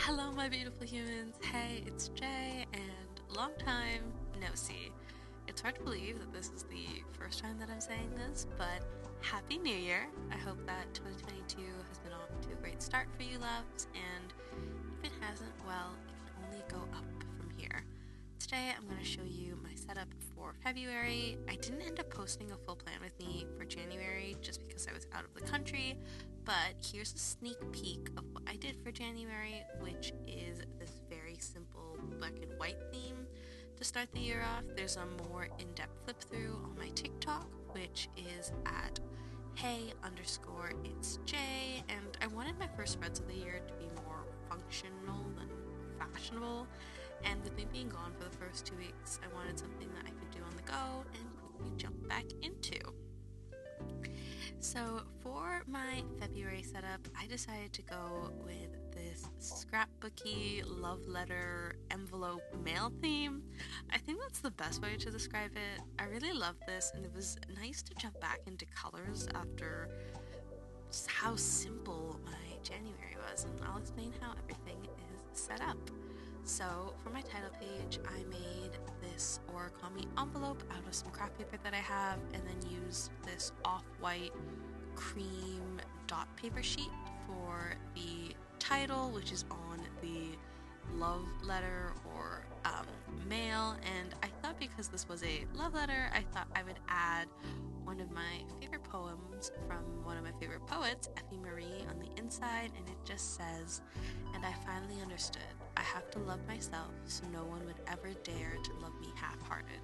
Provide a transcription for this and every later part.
Hello, my beautiful humans. Hey, it's Jay, and long time no see. It's hard to believe that this is the first time that I'm saying this, but Happy New Year. I hope that 2022 has been off to a great start for you loves, and if it hasn't, well, it can only go up from here. Today, I'm going to show you my setup for February. I didn't end up posting a full plan with me for January just because I was out of the country, but here's a sneak peek of what I did for January, which is this very simple black and white theme. To start the year off, there's a more in-depth flip through on my TikTok, which is at HEYITSJAI, and I wanted my first spreads of the year to be more functional than fashionable, and with me being gone for the first 2 weeks, I wanted something that I could do on the go and quickly jump back into. So for my February setup, I decided to go with this scrapbooky love letter envelope mail theme. I think that's the best way to describe it. I really love this, and it was nice to jump back into colors after just how simple my January was, and I'll explain how everything is set up. So for my title page, I made this origami envelope out of some craft paper that I have, and then used this off-white cream dot paper sheet for the title, which is on the love letter or mail. And I thought because this was a love letter, I thought I would add one of my favorite poems from one of my favorite poets, Effie Marie, on the inside, and it just says, "And I finally understood. I have to love myself so no one would ever dare to love me half-hearted.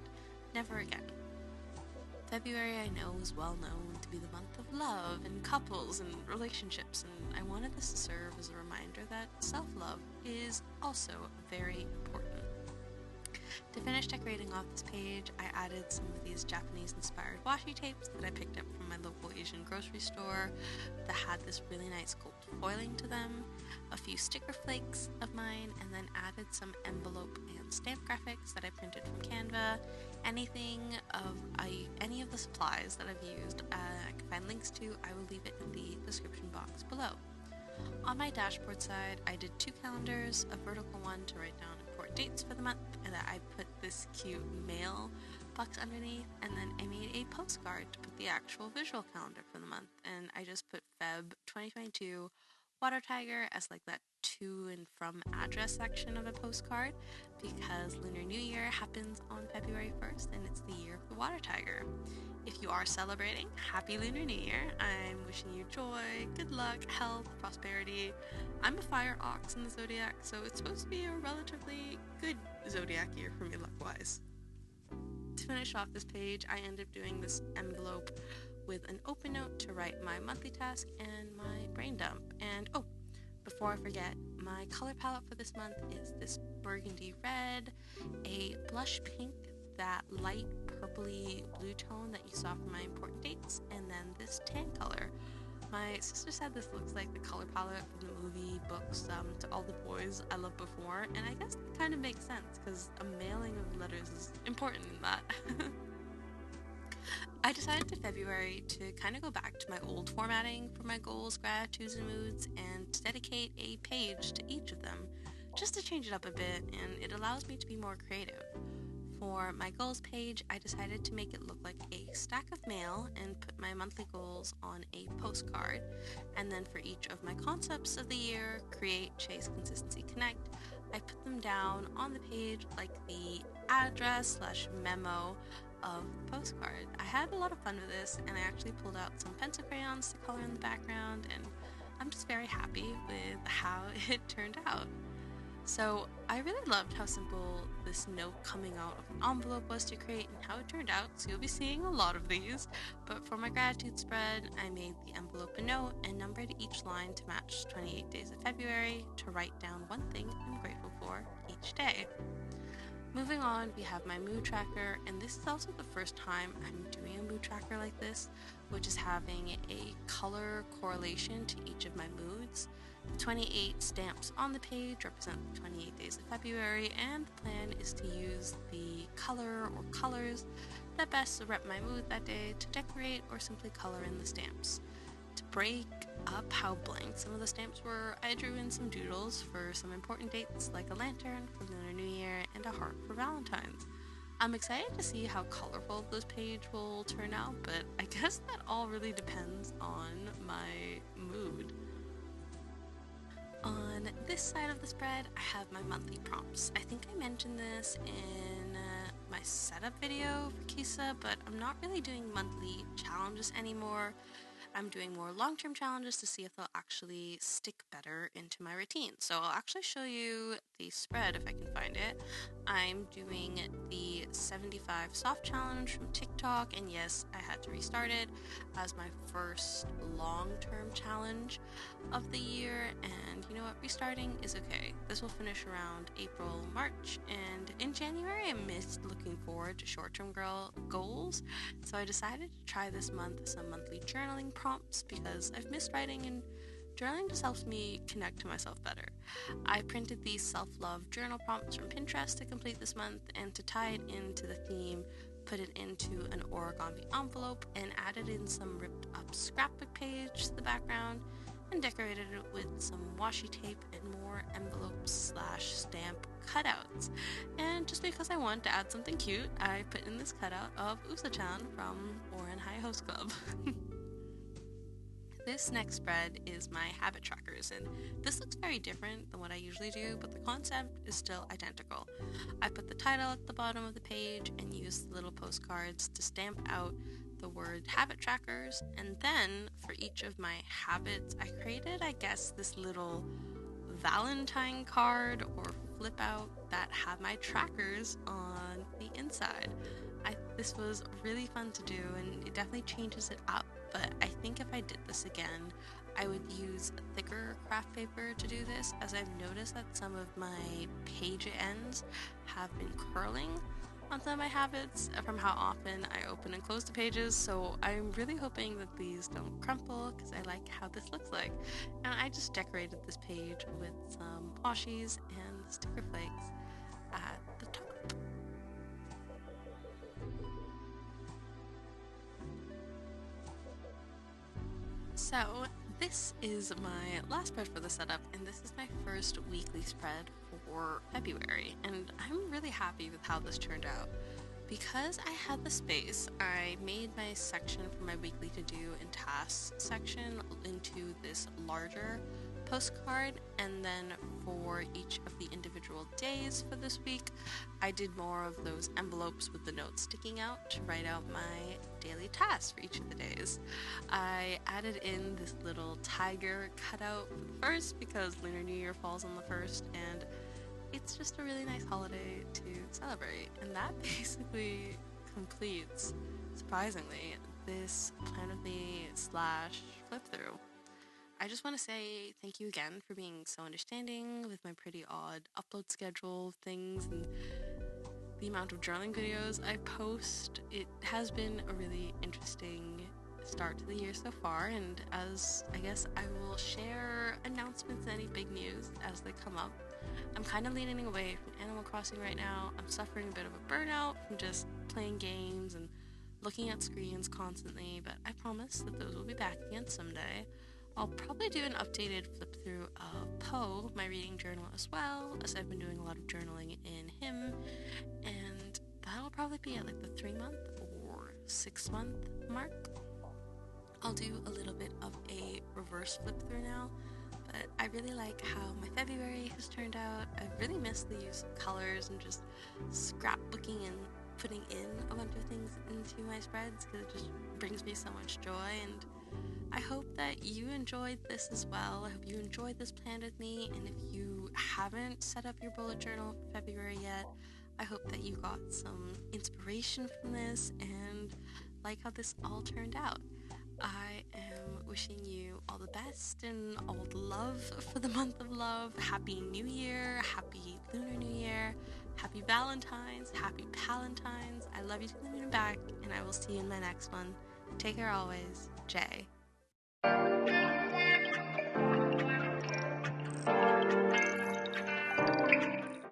Never again." February, I know, is well known to be the month of love and couples and relationships, and I wanted this to serve as a reminder that self-love is also very important. To finish decorating off this page, I added some of these Japanese-inspired washi tapes that I picked up from my local Asian grocery store that had this really nice gold foiling to them, a few sticker flakes of mine, and then added some envelope and stamp graphics that I printed from Canva. Any of the supplies that I've used, I can find links to. I will leave it in the description box below. On my dashboard side, I did 2 calendars, a vertical one to write down important dates for the month, and then I put this cute mail box underneath, and then I made a postcard to put the actual visual calendar for the month, and I just put Feb 2022 Water Tiger as like that to and from address section of the postcard, because Lunar New Year happens on February 1st, and it's the year of the Water Tiger. If you are celebrating, Happy Lunar New Year. I'm wishing you joy, good luck, health, prosperity. I'm a fire ox in the zodiac, so it's supposed to be a relatively good zodiac year for me luck-wise. To finish off this page, I ended up doing this envelope with an open note to write my monthly task and my brain dump. And before I forget, my color palette for this month is this burgundy red, a blush pink, that light purpley blue tone that you saw from my important dates, and then this tan color. My sister said this looks like the color palette from the movie books To All the Boys I Loved Before, and I guess that kind of makes sense because a mailing of letters is important in that. I decided in February to kind of go back to my old formatting for my goals, gratitudes, and moods, and to dedicate a page to each of them, just to change it up a bit, and it allows me to be more creative. For my goals page, I decided to make it look like a stack of mail and put my monthly goals on a postcard. And then for each of my concepts of the year, create, chase, consistency, connect, I put them down on the page like the address/memo of the postcard. I had a lot of fun with this, and I actually pulled out some pencil crayons to color in the background, and I'm just very happy with how it turned out. So I really loved how simple this note coming out of an envelope was to create and how it turned out, so you'll be seeing a lot of these. But for my gratitude spread, I made the envelope a note and numbered each line to match 28 days of February to write down one thing I'm grateful for each day. Moving on, we have my mood tracker, and this is also the first time I'm doing a mood tracker like this, which is having a color correlation to each of my moods. The 28 stamps on the page represent the 28 days of February, and the plan is to use the color or colors that best rep my mood that day to decorate or simply color in the stamps. to break up how blank some of the stamps were, I drew in some doodles for some important dates like a lantern for Lunar New Year and a heart for Valentine's. I'm excited to see how colorful this page will turn out, but I guess that all really depends on my mood. On this side of the spread, I have my monthly prompts. I think I mentioned this in my setup video for Kisa, but I'm not really doing monthly challenges anymore. I'm doing more long-term challenges to see if they'll actually stick better into my routine. So I'll actually show you the spread if I can find it. I'm doing the 75 soft challenge from Tik Tok, and yes, I had to restart it as my first long-term challenge of the year, and you know what, restarting is okay. This will finish around April, March, and in January I missed looking forward to short-term goals, so I decided to try this month some monthly journaling prompts because I've missed writing, and journaling just helps me connect to myself better. I printed these self-love journal prompts from Pinterest to complete this month, and to tie it into the theme, put it into an origami envelope and added in some ripped up scrapbook page to the background and decorated it with some washi tape and more envelopes / stamp cutouts. And just because I wanted to add something cute, I put in this cutout of Usa-chan from Oran High Host Club. This next spread is my habit trackers, and this looks very different than what I usually do, but the concept is still identical. I put the title at the bottom of the page and used the little postcards to stamp out the word habit trackers, and then for each of my habits I created, I guess, this little Valentine card or flip out that have my trackers on the inside. This was really fun to do, and it definitely changes it up, but I think if I did this again, I would use thicker craft paper to do this, as I've noticed that some of my page ends have been curling on some of my habits from how often I open and close the pages, so I'm really hoping that these don't crumple because I like how this looks like. And I just decorated this page with some washies and sticker flakes at the top. So this is my last spread for the setup, and this is my first weekly spread for February, and I'm really happy with how this turned out. Because I had the space, I made my section for my weekly to-do and tasks section into this larger postcard, and then for each of the individual days for this week, I did more of those envelopes with the notes sticking out to write out my daily tasks for each of the days. I added in this little tiger cutout for the first because Lunar New Year falls on the 1st, and it's just a really nice holiday to celebrate, and that basically completes, surprisingly, this Plan With Me / flip through. I just want to say thank you again for being so understanding with my pretty odd upload schedule things and the amount of journaling videos I post. It has been a really interesting start to the year so far, and as I guess I will share announcements and any big news as they come up. I'm kind of leaning away from Animal Crossing right now. I'm suffering a bit of a burnout from just playing games and looking at screens constantly, but I promise that those will be back again someday. I'll probably do an updated flip through of Poe, my reading journal, as well, as I've been doing a lot of journaling in him, and that'll probably be at like the 3-month or 6-month mark. I'll do a little bit of a reverse flip through now, but I really like how my February has turned out. I've really missed the use of colors and just scrapbooking and putting in a bunch of things into my spreads because it just brings me so much joy, and I hope that you enjoyed this as well. I hope you enjoyed this plan with me, and if you haven't set up your bullet journal for February yet, I hope that you got some inspiration from this and like how this all turned out. I am wishing you all the best and all the love for the month of love. Happy New Year, happy Lunar New Year, happy Valentine's, happy Palentines. I love you to the moon and back, and I will see you in my next one. Take care always, Jay.